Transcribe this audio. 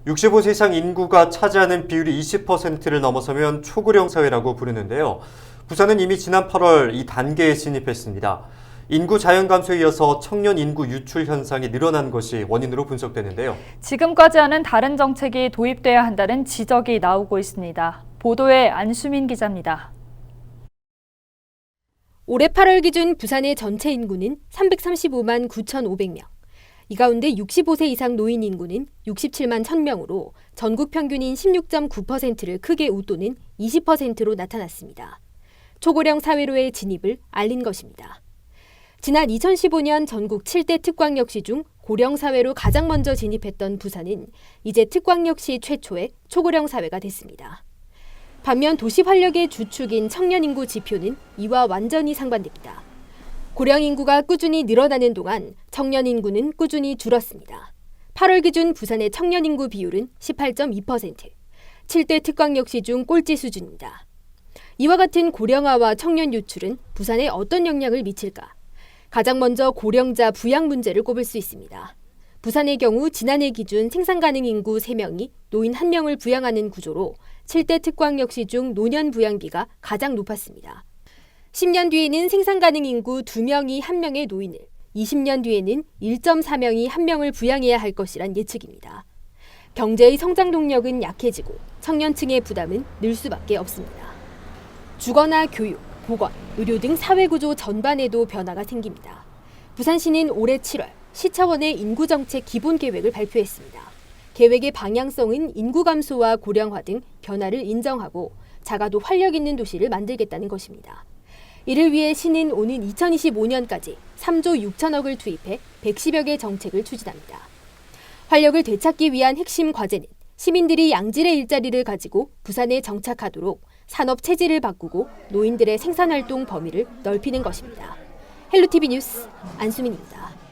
65세 이상 인구가 차지하는 비율이 20%를 넘어서면 초고령 사회라고 부르는데요. 부산은 이미 지난 8월 이 단계에 진입했습니다. 인구 자연 감소에 이어서 청년 인구 유출 현상이 늘어난 것이 원인으로 분석되는데요. 지금까지와는 다른 정책이 도입돼야 한다는 지적이 나오고 있습니다. 보도에 안수민 기자입니다. 올해 8월 기준 부산의 전체 인구는 335만 9,500명. 이 가운데 65세 이상 노인 인구는 67만 1,000명으로 전국 평균인 16.9%를 크게 웃도는 20%로 나타났습니다. 초고령 사회로의 진입을 알린 것입니다. 지난 2015년 전국 7대 특광역시 중 고령 사회로 가장 먼저 진입했던 부산은 이제 특광역시 최초의 초고령 사회가 됐습니다. 반면 도시 활력의 주축인 청년 인구 지표는 이와 완전히 상반됩니다. 고령 인구가 꾸준히 늘어나는 동안 청년 인구는 꾸준히 줄었습니다. 8월 기준 부산의 청년 인구 비율은 18.2%, 7대 특광역시 중 꼴찌 수준입니다. 이와 같은 고령화와 청년 유출은 부산에 어떤 영향을 미칠까? 가장 먼저 고령자 부양 문제를 꼽을 수 있습니다. 부산의 경우 지난해 기준 생산 가능 인구 3명이 노인 1명을 부양하는 구조로 7대 특광역시 중 노년 부양비가 가장 높았습니다. 10년 뒤에는 생산 가능 인구 2명이 1명의 노인을, 20년 뒤에는 1.4명이 1명을 부양해야 할 것이란 예측입니다. 경제의 성장 동력은 약해지고 청년층의 부담은 늘 수밖에 없습니다. 주거나 교육, 보건, 의료 등 사회구조 전반에도 변화가 생깁니다. 부산시는 올해 7월 시차원의 인구정책 기본계획을 발표했습니다. 계획의 방향성은 인구 감소와 고령화 등 변화를 인정하고 작아도 활력 있는 도시를 만들겠다는 것입니다. 이를 위해 시는 오는 2025년까지 3조 6천억을 투입해 110여 개 정책을 추진합니다. 활력을 되찾기 위한 핵심 과제는 시민들이 양질의 일자리를 가지고 부산에 정착하도록 산업 체질을 바꾸고 노인들의 생산활동 범위를 넓히는 것입니다. 헬로티비 뉴스 안수민입니다.